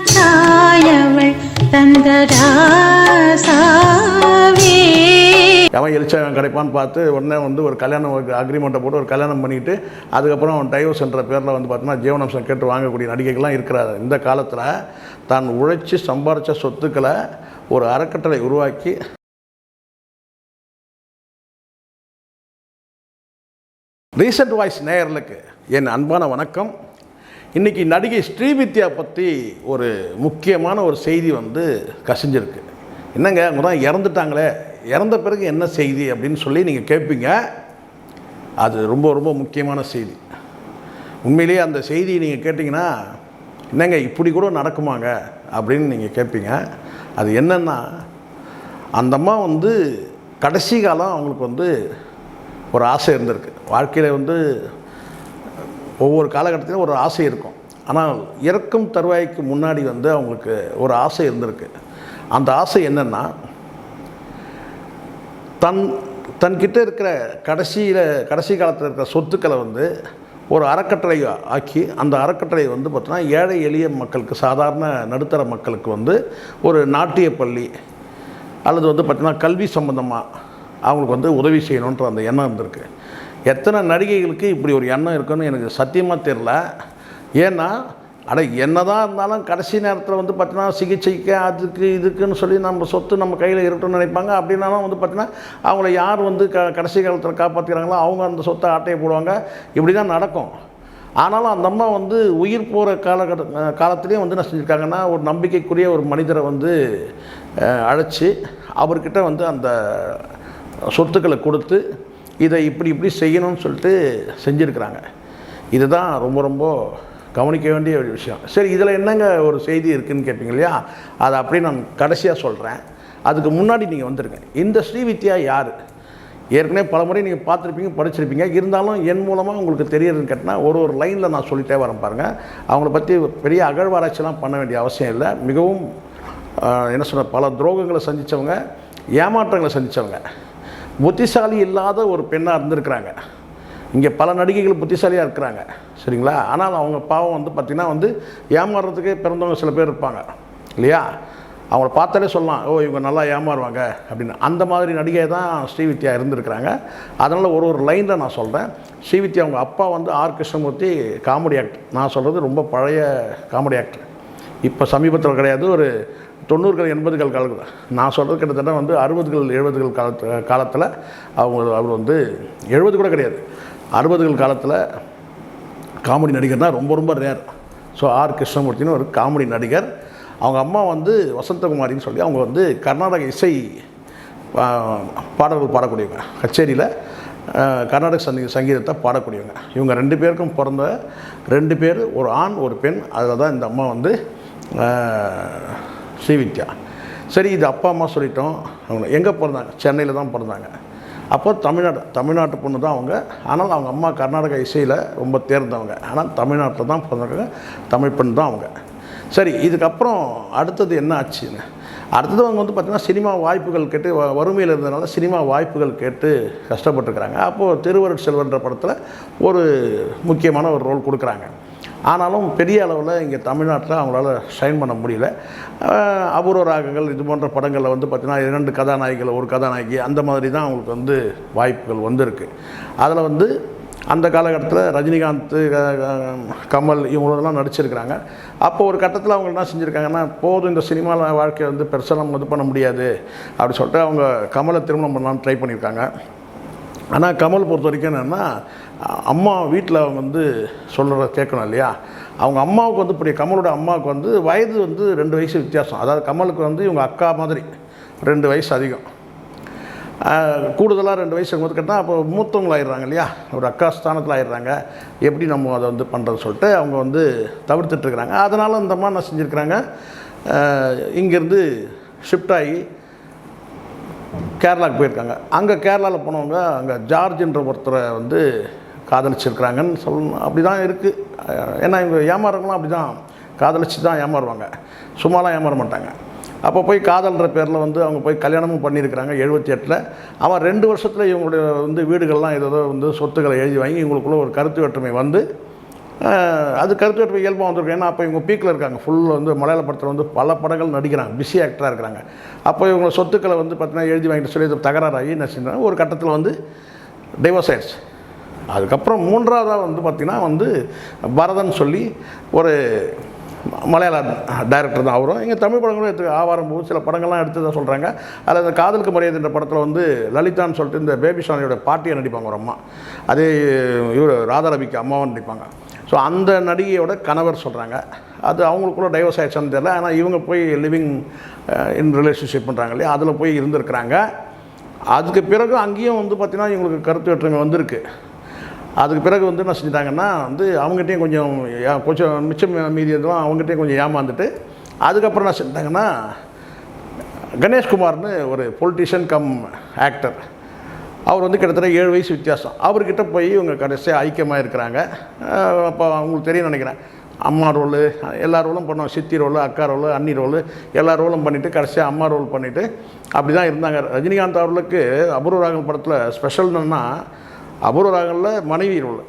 தாயவள் தந்தராசாவே. அவன் எலிச்சவன் கிடைப்பான்னு பார்த்து உடனே வந்து ஒரு கல்யாணம் அக்ரிமெண்ட்டை போட்டு ஒரு கல்யாணம் பண்ணிவிட்டு அதுக்கப்புறம் அவன் டைவர்ஸ்ன்ற பேரில் வந்து பார்த்தோன்னா ஜீவனாம்சம் கேட்டு வாங்கக்கூடிய நடிகைகள்லாம் இருக்கிறாரு. இந்த காலத்தில் தான் உழைச்சி சம்பாரித்த சொத்துக்களை ஒரு அறக்கட்டளை உருவாக்கி ரீசெண்ட் வாய்ஸ் நேயர்களுக்கு என் அன்பான வணக்கம். இன்றைக்கி நடிகை ஸ்ரீவித்யா பற்றி ஒரு முக்கியமான ஒரு செய்தி வந்து கசிஞ்சிருக்கு. என்னங்க அவங்க தான் இறந்துட்டாங்களே, இறந்த பிறகு என்ன செய்தி அப்படின்னு சொல்லி நீங்கள் கேட்பீங்க. அது ரொம்ப ரொம்ப முக்கியமான செய்தி. உண்மையிலேயே அந்த செய்தியை நீங்கள் கேட்டிங்கன்னா என்னங்க இப்படி கூட நடக்குமாங்க அப்படின்னு நீங்கள் கேட்பீங்க. அது என்னென்னா, அந்த அம்மா வந்து கடைசி காலம் அவங்களுக்கு வந்து ஒரு ஆசை இருந்திருக்கு. வாழ்க்கையில் வந்து ஒவ்வொரு காலகட்டத்திலும் ஒரு ஆசை இருக்கும். ஆனால் இறக்கும் தருவாய்க்கு முன்னாடி வந்து அவங்களுக்கு ஒரு ஆசை இருந்திருக்கு. அந்த ஆசை என்னென்னா, தன்கிட்ட இருக்கிற கடைசி காலத்தில் இருக்கிற சொத்துக்களை வந்து ஒரு அறக்கட்டளை ஆக்கி அந்த அறக்கட்டளை வந்து பார்த்தோன்னா ஏழை எளிய மக்களுக்கு, சாதாரண நடுத்தர மக்களுக்கு வந்து ஒரு நாட்டிய பள்ளி அல்லது வந்து பார்த்திங்கன்னா கல்வி சம்பந்தமாக அவங்களுக்கு வந்து உதவி செய்யணுன்ற அந்த எண்ணம் இருந்திருக்கு. எத்தனை நடிகைகளுக்கு இப்படி ஒரு எண்ணம் இருக்குன்னு எனக்கு சத்தியமாக தெரில. ஏன்னா என்ன தான் இருந்தாலும் கடைசி நேரத்தில் வந்து பார்த்தீங்கன்னா சிகிச்சைக்கு அதுக்கு இதுக்குன்னு சொல்லி நம்ம சொத்து நம்ம கையில் இருக்கட்டும்னு நினைப்பாங்க. அப்படின்னாலும் வந்து பார்த்தீங்கன்னா அவங்கள யார் வந்து கடைசி காலத்தில் காப்பாற்றிக்கிறாங்களோ அவங்க அந்த சொத்தை ஆட்டையை போடுவாங்க. இப்படி தான் நடக்கும். ஆனாலும் அந்த அம்மா வந்து உயிர் போகிற காலத்துலேயும் வந்து என்ன செஞ்சுருக்காங்கன்னா, ஒரு நம்பிக்கைக்குரிய ஒரு மனிதரை வந்து அழைச்சி அவர்கிட்ட வந்து அந்த சொத்துக்களை கொடுத்து இதை இப்படி செய்யணும்னு சொல்லிட்டு செஞ்சுருக்கிறாங்க. இதுதான் ரொம்ப ரொம்ப கவனிக்க வேண்டிய ஒரு விஷயம். சரி, இதில் என்னங்க ஒரு செய்தி இருக்குதுன்னு கேட்பீங்க இல்லையா? அதை அப்படியே நான் கடைசியாக சொல்கிறேன். அதுக்கு முன்னாடி நீங்கள் வந்துடுங்க. இந்த ஸ்ரீவித்யா யார்? ஏற்கனவே பல முறை நீங்கள் பார்த்துருப்பீங்க, படிச்சிருப்பீங்க. இருந்தாலும் என் மூலமாக உங்களுக்கு தெரியறதுன்னு கேட்டால் ஒரு லைனில் நான் சொல்லிட்டே வரேன் பாருங்கள். அவங்கள பற்றி பெரிய அகழ்வாராய்ச்சிலாம் பண்ண வேண்டிய அவசியம் இல்லை. மிகவும் என்ன சொல்ல, பல துரோகங்களை சந்தித்தவங்க, ஏமாற்றங்களை சந்தித்தவங்க, புத்திசாலி இல்லாத ஒரு பெண்ணாக இருந்திருக்கிறாங்க. இங்கே பல நடிகைகள் புத்திசாலியாக இருக்கிறாங்க, சரிங்களா? ஆனால் அவங்க பாவம் வந்து பார்த்திங்கன்னா வந்து ஏமாறுறதுக்கே பிறந்தவங்க சில பேர் இருப்பாங்க இல்லையா? அவங்கள பார்த்தாலே சொல்லலாம், ஓ இவங்க நல்லா ஏமாறுவாங்க அப்படின்னு. அந்த மாதிரி நடிகை தான் ஸ்ரீவித்யா இருந்திருக்கிறாங்க. அதனால் ஒரு லைனில் நான் சொல்கிறேன். ஸ்ரீவித்யா அவங்க அப்பா வந்து ஆர் கிருஷ்ணமூர்த்தி, காமெடி ஆக்டர். நான் சொல்கிறது ரொம்ப பழைய காமெடி ஆக்டர். இப்போ சமீபத்தில் கிடையாது, ஒரு 90கள் 80கள் காலத்தில். நான் சொல்கிறது கிட்டத்தட்ட வந்து 60கள் 70கள் காலத்தில் அவர் வந்து 70 கூட கிடையாது, 60கள் காலத்தில் காமெடி நடிகர் தான் ரொம்ப ரொம்ப ரேர். ஸோ ஆர் கிருஷ்ணமூர்த்தின்னு ஒரு காமெடி நடிகர். அவங்க அம்மா வந்து வசந்தகுமாரின்னு சொல்லி அவங்க வந்து கர்நாடக இசை பாடல்கள் பாடக்கூடியவங்க, கச்சேரியில் கர்நாடக சங்கீதத்தை பாடக்கூடியவங்க. இவங்க 2 பேருக்கும் பிறந்த 2 பேர், ஒரு ஆண் ஒரு பெண். அதில் தான் இந்த அம்மா வந்து ஸ்ரீவித்யா. சரி, இது அப்பா அம்மா சொல்லிட்டோம். அவங்க எங்கே பிறந்தாங்க? சென்னையில் தான் பிறந்தாங்க. அப்போ தமிழ்நாட்டு பொண்ணு தான் அவங்க. ஆனால் அவங்க அம்மா கர்நாடக இசையில் ரொம்ப தேர்ந்தவங்க. ஆனால் தமிழ்நாட்டில் தான் பிறந்தவங்க, தமிழ் பெண் தான் அவங்க. சரி, இதுக்கப்புறம் அடுத்தது என்ன ஆச்சுன்னு, அடுத்தது அவங்க வந்து பார்த்திங்கன்னா சினிமா வாய்ப்புகள் கேட்டு, வறுமையில் இருந்ததுனால சினிமா வாய்ப்புகள் கேட்டு கஷ்டப்பட்டுருக்குறாங்க. அப்போது திருவருட் செல்வன்ற படத்தில் ஒரு முக்கியமான ஒரு ரோல் கொடுக்குறாங்க. ஆனாலும் பெரிய அளவில் இங்கே தமிழ்நாட்டில் அவங்களால ஷைன் பண்ண முடியல. அபூர்வ ராகங்கள் இது போன்ற படங்களில் வந்து பார்த்திங்கன்னா 2 கதாநாயகிகள் ஒரு கதாநாயகி அந்த மாதிரி தான் அவங்களுக்கு வந்து வாய்ப்புகள் வந்திருக்கு. அதில் வந்து அந்த காலகட்டத்தில் ரஜினிகாந்த், கமல் இவங்களெல்லாம் நடிச்சிருக்கிறாங்க. அப்போ ஒரு கட்டத்தில் அவங்க என்ன செஞ்சுருக்காங்கன்னா, போதும் இந்த சினிமா வாழ்க்கையை வந்து பெருசாக இது பண்ண முடியாது அப்படி சொல்லிட்டு அவங்க கமலை திருமணம் பண்ணலான்னு ட்ரை பண்ணியிருக்காங்க. ஆனால் கமல் பொறுத்த வரைக்கும் என்னென்னா, அம்மா வீட்டில் அவங்க வந்து சொல்கிறத கேட்கணும் இல்லையா? அவங்க அம்மாவுக்கு வந்து இப்படி கமலோட அம்மாவுக்கு வந்து வயது வந்து 2 வயசு வித்தியாசம். அதாவது கமலுக்கு வந்து இவங்க அக்கா மாதிரி 2 வயசு அதிகம், கூடுதலாக 2 வயசு போது கேட்டால் அப்போ மூத்தவங்களாகிடுறாங்க இல்லையா? ஒரு அக்கா ஸ்தானத்தில் ஆகிடுறாங்க. எப்படி நம்ம அதை வந்து பண்ணுறதுன்னு சொல்லிட்டு அவங்க வந்து தவிர்த்துட்ருக்குறாங்க. அதனால் அந்த அம்மா என்ன செஞ்சுருக்கிறாங்க, இங்கேருந்து ஷிஃப்ட் ஆகி கேரளாவுக்கு போயிருக்காங்க. அங்கே கேரளாவில் போனவங்க அங்கே ஜார்ஜ்ன்ற ஒருத்தரை வந்து காதலிச்சிருக்கிறாங்கன்னு சொல்லணும். அப்படி தான் இருக்குது. ஏன்னா இவங்க ஏமாறுறவங்களாம் அப்படி தான் காதலிச்சு தான் ஏமாறுவாங்க, சும்மாலாம் ஏமாற மாட்டாங்க. அப்போ போய் காதல்ன்ற பேரில் வந்து அவங்க போய் கல்யாணமும் பண்ணியிருக்கிறாங்க 78. அவன் 2 வருஷத்தில் இவங்களுடைய வந்து வீடுகள்லாம் ஏதோ வந்து சொத்துக்களை எழுதி வாங்கி இவங்களுக்குள்ள ஒரு கருத்து வேற்றுமை வந்து அது கருத்து வேற்றுமை இயல்பாக வந்திருக்கும். ஏன்னா அப்போ இவங்க பீக்கில் இருக்காங்க, ஃபுல் வந்து மலையாள படத்தில் வந்து பல படங்கள் நடிக்கிறாங்க, பிஸி ஆக்டராக இருக்கிறாங்க. அப்போ இவங்க சொத்துக்களை வந்து பார்த்தீங்கன்னா எழுதி வாங்கிட்டு சொல்லி தகராறாகி என்ன செஞ்சாங்க, ஒரு கட்டத்தில் வந்து டைவர்ஸ் ஆயிடுச்சு. அதுக்கப்புறம் மூன்றாவதாக வந்து பார்த்திங்கன்னா வந்து பரதன் சொல்லி ஒரு மலையாள டைரக்டர் தான் அவரும். இங்கே தமிழ் படங்களும் எடுத்து ஆவாரம் போது சில படங்கள்லாம் எடுத்து தான் சொல்கிறாங்க. அதில் இந்த காதலுக்கு மரியாதை என்ற படத்தில் வந்து லலிதான்னு சொல்லிட்டு இந்த பேபி ஷானியோட பாட்டியை நடிப்பாங்க ஒரு அம்மா, அதே இவர் ராதாரவிக்கு அம்மாவும் நடிப்பாங்க. ஸோ அந்த நடிகையோட கணவர் சொல்கிறாங்க. அது அவங்களுக்குள்ள டைவர்ஸ் ஆகிடுச்சான்னு தெரியல. ஆனால் இவங்க போய் லிவிங் இன் ரிலேஷன்ஷிப் பண்ணுறாங்க இல்லையா, அதில் போய் இருந்திருக்கிறாங்க. அதுக்கு பிறகு அங்கேயும் வந்து பார்த்திங்கன்னா இவங்களுக்கு கருத்து வேற்றுமை வந்திருக்கு. அதுக்கு பிறகு வந்து என்ன செஞ்சிட்டாங்கன்னா வந்து அவங்ககிட்டையும் கொஞ்சம் மிச்சம் மீதி எதுவும் அவங்ககிட்டையும் கொஞ்சம் ஏமாந்துட்டு அதுக்கப்புறம் என்ன செஞ்சிட்டாங்கன்னா கணேஷ்குமார்னு ஒரு பொலிட்டிஷியன் கம் ஆக்டர், அவர் வந்து கிட்டத்தட்ட 7 வயசு வித்தியாசம். அவர்கிட்ட போய் இவங்க கடைசியாக ஐக்கியமாக இருக்கிறாங்க. அப்போ அவங்களுக்கு தெரியும் நினைக்கிறேன், அம்மா ரோலு எல்லா ரோலும் பண்ணுவோம், சித்தி ரோலு, அக்கா ரோலு, அண்ணி ரோலு, எல்லா ரோலும் பண்ணிவிட்டு கடைசியாக அம்மா ரோல் பண்ணிவிட்டு அப்படி தான் இருந்தாங்க. ரஜினிகாந்த் அவர்களுக்கு அபூர்வ ராகம் படத்தில் ஸ்பெஷல் என்னன்னா அபூர்வ ராகங்களில் மனைவி ரோல்,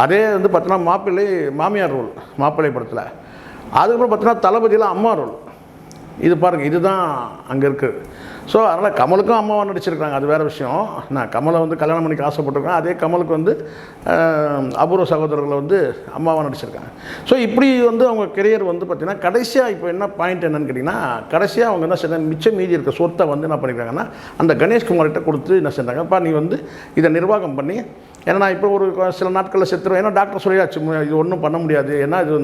அதே வந்து பார்த்தீங்கன்னா மாமியார் ரோல் மாப்பிள்ளை படத்தில். அதுக்கப்புறம் பார்த்தீங்கன்னா தளபதியில் அம்மா ரோல். இது பாருங்கள், இதுதான் அங்கே இருக்குது. ஸோ அதனால் கமலுக்கும் அம்மாவாக நடிச்சிருக்காங்க, அது வேறு விஷயம். நான் கமலை வந்து கல்யாணம் பண்ணிக்க ஆசைப்பட்டிருக்கேன், அதே கமலுக்கு வந்து அபூர்வ சகோதரர்களை வந்து அம்மாவாக நடிச்சிருக்காங்க. ஸோ இப்படி வந்து அவங்க கெரியர் வந்து பார்த்திங்கன்னா கடைசியாக இப்போ என்ன பாயிண்ட் என்னன்னு கேட்டிங்கன்னா, கடைசியாக அவங்க என்ன செய்றாங்க, மிச்சம் மீதி இருக்க சொத்தை வந்து என்ன பண்ணியிருக்காங்கன்னா அந்த கணேஷ்குமார்கிட்ட கொடுத்து என்ன செஞ்சாங்கப்பா, நீ வந்து இதை நிர்வாகம் பண்ணி, ஏன்னா நான் இப்போ ஒரு சில நாட்களில் செத்துருவேன், ஏன்னா டாக்டர் சொல்லியாச்சு இது ஒன்றும் பண்ண முடியாது, ஏன்னா இது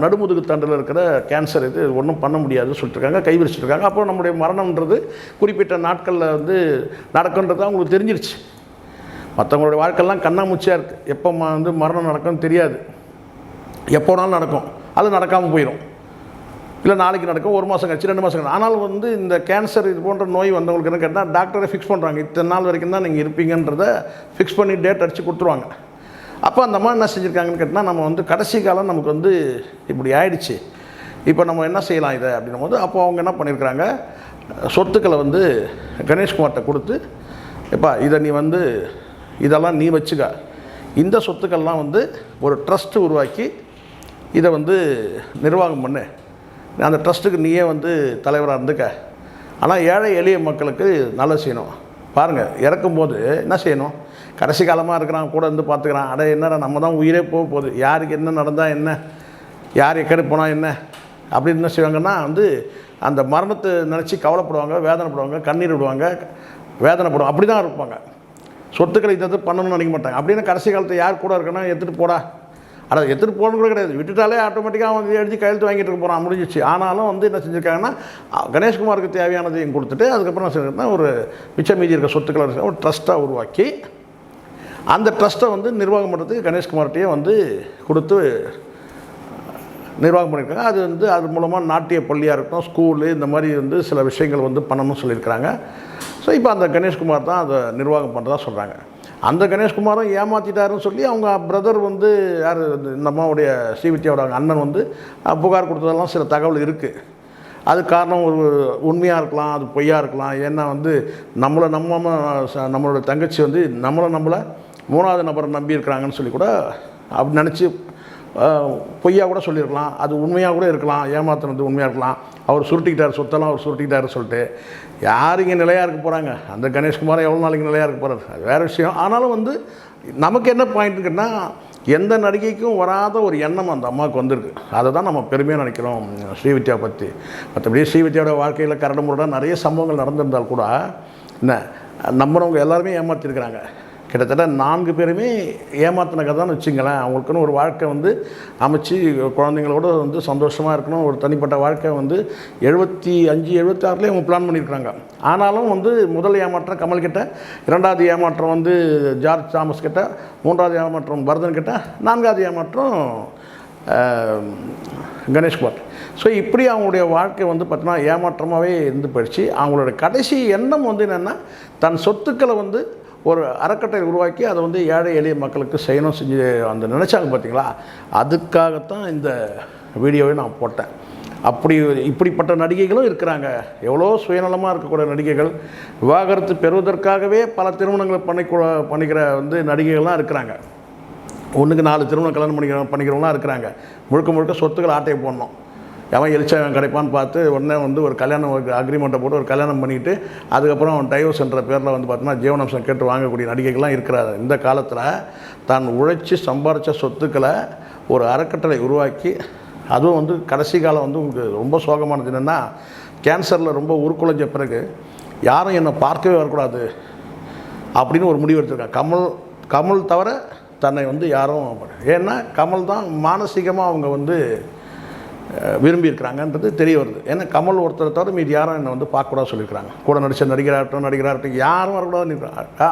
நடுமுதுகு தண்டில் இருக்கிற கேன்சர், இது ஒன்றும் பண்ண முடியாதுன்னு சொல்லிட்டுருக்காங்க, கைவிரிச்சிட்ருக்காங்க. அப்போ நம்முடைய மரணம்ன்றது குறிப்பிட்ட நாட்களில் வந்து நடக்குன்றது அவங்களுக்கு தெரிஞ்சிருச்சு. மற்றவங்களுடைய வாழ்க்கையெல்லாம் கண்ணாமூச்சியாக இருக்குது, எப்போ வந்து மரணம் நடக்கும்னு தெரியாது, எப்போனாலும் நடக்கும், அது நடக்காமல் போயிடும், இல்லை நாளைக்கு நடக்கும், 1 மாதம் கழிச்சு 2 மாதம் கழிச்சு. ஆனால் வந்து இந்த கேன்சர் இது போன்ற நோய் வந்தவங்களுக்கு என்ன கேட்டால் டாக்டரை ஃபிக்ஸ் பண்ணுறாங்க, இத்தனை நாள் வரைக்கும் தான் நீங்கள் இருப்பீங்கன்றதை ஃபிக்ஸ் பண்ணி டேட் அடித்து கொடுத்துருவாங்க. அப்போ அந்த மாதிரி என்ன செஞ்சுருக்காங்கன்னு கேட்டால், நம்ம வந்து கடைசி காலம் நமக்கு வந்து இப்படி ஆயிடுச்சு, இப்போ நம்ம என்ன செய்யலாம் இதை அப்படின்னும் போது அப்போ அவங்க என்ன பண்ணியிருக்கிறாங்க, சொத்துக்களை வந்து கணேஷ்குமார்கிட்ட கொடுத்து, எப்பா இதை நீ வந்து இதெல்லாம் நீ வச்சுக்க, இந்த சொத்துக்கள்லாம் வந்து ஒரு ட்ரஸ்ட்டு உருவாக்கி இதை வந்து நிர்வாகம் பண்ணு, அந்த ட்ரஸ்ட்டுக்கு நீயே வந்து தலைவராக இருந்துக்க, ஆனால் ஏழை எளிய மக்களுக்கு நல்லது செய்யணும். பாருங்கள், இறக்கும்போது என்ன செய்யணும், கடைசி காலமாக இருக்கிறான் கூட இருந்து பார்த்துக்கிறான், அட என்னடா நம்ம தான் உயிரே போக போகுது, யாருக்கு என்ன நடந்தால் என்ன, யார் எக்கடி போனால் என்ன அப்படின்னு என்ன செய்வாங்கன்னா வந்து அந்த மரணத்தை நினச்சி கவலைப்படுவாங்க, வேதனைப்படுவாங்க, கண்ணீர் விடுவாங்க, வேதனைப்படுவாங்க, அப்படி தான் இருப்பாங்க. சொத்துக்களை இதை பண்ணணும்னு நினைக்க மாட்டாங்க. அப்படின்னு கடைசி காலத்தை யார் கூட இருக்குன்னா எடுத்துகிட்டு போடா, ஆனால் எடுத்துகிட்டு போகணும் கூட கிடையாது, விட்டுட்டாலே ஆட்டோமேட்டிக்காக வந்து எழுதி கையெழுத்து வாங்கிட்டு இருக்க போகிறான், முடிஞ்சிச்சு. ஆனாலும் வந்து என்ன செஞ்சுருக்காங்கன்னா கணேஷ்குமாருக்கு தேவையானதையும் கொடுத்துட்டு அதுக்கப்புறம் என்ன செஞ்சுருக்கா, ஒரு மிச்சம் மீதி இருக்க சொத்துக்களை ஒரு ட்ரஸ்ட்டாக உருவாக்கி அந்த ட்ரஸ்ட்டை வந்து நிர்வாகம் பண்ணுறதுக்கு கணேஷ்குமார்கிட்டையே வந்து கொடுத்து நிர்வாகம் பண்ணியிருக்காங்க. அது வந்து அது மூலமாக நாட்டிய பள்ளியாக இருக்கட்டும், ஸ்கூலு, இந்த மாதிரி வந்து சில விஷயங்கள் வந்து பண்ணணும்னு சொல்லியிருக்கிறாங்க. ஸோ இப்போ அந்த கணேஷ்குமார் தான் அதை நிர்வாகம் பண்ணுறதா சொல்கிறாங்க. அந்த கணேஷ்குமாரும் ஏமாற்றிட்டாருன்னு சொல்லி அவங்க பிரதர் வந்து யார், இந்த அம்மாவுடைய ஸ்ரீவித்யாவோட அண்ணன் வந்து புகார் கொடுத்ததெல்லாம் சில தகவல் இருக்குது. அது காரணம் ஒரு உண்மையாக இருக்கலாம், அது பொய்யாக இருக்கலாம். ஏன்னா வந்து நம்மளோட தங்கச்சி வந்து நம்மளை 3வது நபரை நம்பி இருக்கிறாங்கன்னு சொல்லி கூட அப்படி நினச்சி பொய்யாக கூட சொல்லியிருக்கலாம், அது உண்மையாக கூட இருக்கலாம், ஏமாத்தினது உண்மையாக இருக்கலாம். அவர் சுருட்டிக்கிட்டார் சொத்தெல்லாம், அவர் சுருட்டிக்கிட்டார் சொல்லிட்டு யார் இங்கே நிலையாக இருக்க போகிறாங்க, அந்த கணேஷ்குமாரை எவ்வளோ நாளைக்கு நிலையாக இருக்க போகிறார், அது வேறு விஷயம். ஆனாலும் வந்து நமக்கு என்ன பாயிண்ட்டுன்னா, எந்த நடிகைக்கும் வராத ஒரு எண்ணம் அந்த அம்மாவுக்கு வந்திருக்கு. அதை தான் நம்ம பெருமையாக நினைக்கிறோம் ஸ்ரீவித்யா பற்றி. மற்றபடி ஸ்ரீவித்யாவோட வாழ்க்கையில் கரடு முரடாக நிறைய சம்பவங்கள் நடந்திருந்தால் கூட என்ன நம்புறவங்க எல்லாருமே ஏமாற்றிருக்கிறாங்க. கிட்டத்தட்ட 4 பேருமே ஏமாத்தின கதைன்னு வச்சுங்களேன். அவங்களுக்குன்னு ஒரு வாழ்க்கை வந்து அமைச்சு குழந்தைங்களோட வந்து சந்தோஷமாக இருக்கணும், ஒரு தனிப்பட்ட வாழ்க்கை வந்து 75, 76 அவங்க பிளான் பண்ணியிருக்கிறாங்க. ஆனாலும் வந்து முதல் ஏமாற்றம் கமல்கிட்ட, 2வது ஏமாற்றம் வந்து ஜார்ஜ் தாமஸ் கிட்ட, 3வது ஏமாற்றம் பரதன் கிட்ட, 4வது ஏமாற்றம் கணேஷ்குமார். ஸோ இப்படி அவங்களுடைய வாழ்க்கை வந்து பார்த்தீங்கன்னா ஏமாற்றமாகவே இருந்து போயிடுச்சு. அவங்களோட கடைசி எண்ணம் வந்து என்னென்னா, தன் சொத்துக்களை வந்து ஒரு அறக்கட்டளை உருவாக்கி அதை வந்து ஏழை எளிய மக்களுக்கு செய்யணும் செஞ்சு அந்த நினச்சாங்க பார்த்தீங்களா, அதுக்காகத்தான் இந்த வீடியோவை நான் போட்டேன். இப்படிப்பட்ட நடிகைகளும் இருக்கிறாங்க. எவ்வளோ சுயநலமாக இருக்கக்கூடிய நடிகைகள், விவாகரத்து பெறுவதற்காகவே பல திருமணங்களை பண்ணிக்கிற வந்து நடிகைகள்லாம் இருக்கிறாங்க. ஒன்றுக்கு 4 திருமணம் கல்யாணம் பண்ணிக்கிறவங்களாம் இருக்கிறாங்க. முழுக்க முழுக்க சொத்துக்கள் ஆட்டையை போடணும், எவன் எலிச்சவன் கிடைப்பான்னு பார்த்து உடனே வந்து ஒரு கல்யாணம் அக்ரிமெண்ட்டை போட்டு ஒரு கல்யாணம் பண்ணிவிட்டு அதுக்கப்புறம் அவன் டைவர்ஸ்ன்ற பேரில் வந்து பார்த்தோன்னா ஜீவனாம்சம் கேட்டு வாங்கக்கூடிய நடிகைகள்லாம் இருக்கிறாரு. இந்த காலத்தில் தான் உழைச்சி சம்பாரித்த சொத்துக்களை ஒரு அறக்கட்டளை உருவாக்கி, அதுவும் வந்து கடைசி காலம் வந்து உங்களுக்கு ரொம்ப சோகமானது என்னென்னா, கேன்சரில் ரொம்ப உருக்குலைஞ்ச பிறகு யாரும் என்னை பார்க்கவே வரக்கூடாது அப்படின்னு ஒரு முடிவு எடுத்திருக்காங்க. கமல் தவிர தன்னை வந்து யாரும், ஏன்னா கமல் தான் மானசீகமாக அவங்க வந்து விரும்பியிருக்கிறாங்கன்றது தெரிய வருது. ஏன்னா கமல் ஒருத்தரை தவிர மீது யாரும் என்னை வந்து பார்க்கக்கூடாது சொல்லியிருக்கிறாங்க. கூட நடித்த நடிகராகட்டும் யாரும் வரக்கூடாதுன்னு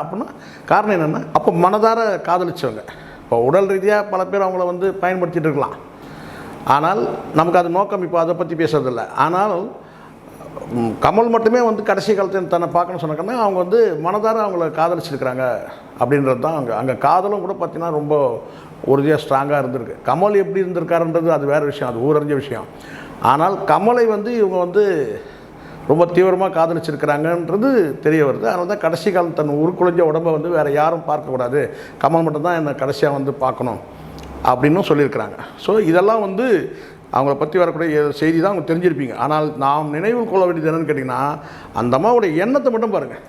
அப்படின்னா காரணம் என்னென்னா, அப்போ மனதார காதலிச்சவங்க. இப்போ உடல் ரீதியாக பல பேர் அவங்கள வந்து பயன்படுத்திகிட்டு இருக்கலாம், ஆனால் நமக்கு அது நோக்கம் இப்போ அதை பற்றி பேசுறதில்லை. ஆனால் கமல் மட்டுமே வந்து கடைசி காலத்தில் தன்னை பார்க்கணும்னு சொன்னாங்கன்னா அவங்க வந்து மனதார அவங்கள காதலிச்சிருக்கிறாங்க அப்படின்றது தான். அங்கே காதலும் கூட பார்த்திங்கன்னா ரொம்ப உறுதியாக ஸ்ட்ராங்காக இருந்திருக்கு. கமல் எப்படி இருந்திருக்காருன்றது அது வேறு விஷயம், அது ஊரறிஞ்ச விஷயம். ஆனால் கமலை வந்து இவங்க வந்து ரொம்ப தீவிரமாக காதலிச்சிருக்கிறாங்கன்றது தெரிய வருது. அதனால தான் கடைசி காலம் தன் உருக்குலைஞ்ச உடம்பை வந்து வேறு யாரும் பார்க்கக்கூடாது, கமல் மட்டும்தான் என்னை கடைசியாக வந்து பார்க்கணும் அப்படின்னும் சொல்லியிருக்கிறாங்க. ஸோ இதெல்லாம் வந்து அவங்கள பற்றி வரக்கூடிய செய்தி தான் அவங்க தெரிஞ்சிருப்பீங்க. ஆனால் நாம் நினைவில் கொள்ள வேண்டியது என்னென்னு கேட்டிங்கன்னா, அந்த அம்மாவுடைய எண்ணத்தை மட்டும் பாருங்கள்.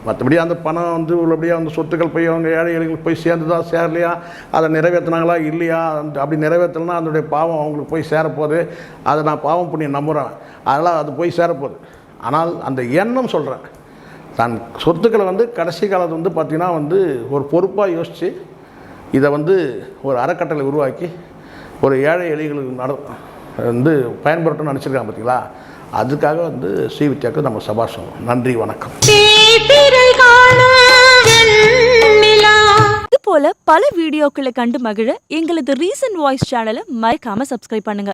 மற்றபடி அந்த பணம் வந்து உள்ளபடியாக அந்த சொத்துக்கள் போய் அவங்க ஏழை எளிகளுக்கு போய் சேர்ந்துதா சேரலையா, அதை நிறைவேற்றினாங்களா இல்லையா, அப்படி நிறைவேற்றலைன்னா அதனுடைய பாவம் அவங்களுக்கு போய் சேரப்போகுது. அதை நான் பாவம் புண்ணியம் நம்புகிறேன், அதெல்லாம் அது போய் சேரப்போகுது. ஆனால் அந்த எண்ணம் சொல்கிறேன், தான் சொத்துக்களை வந்து கடைசி காலத்தில் வந்து பார்த்திங்கன்னா வந்து ஒரு பொறுப்பாக யோசித்து இதை வந்து ஒரு அறக்கட்டளை உருவாக்கி ஒரு ஏழை எளிகளுக்கு வந்து பயன்படுத்தணும்னு நினச்சிருக்காங்க பார்த்தீங்களா. அதுக்காக வந்து ஸ்ரீவித்யாவுக்கு நம்ம சபாஷ் சொல்லணும். நன்றி, வணக்கம். இது போல பல வீடியோக்களை கண்டு மகிழ எங்களது ரீசன்ட் வாய்ஸ் சேனலை மறக்காம சப்ஸ்கிரைப் பண்ணுங்க.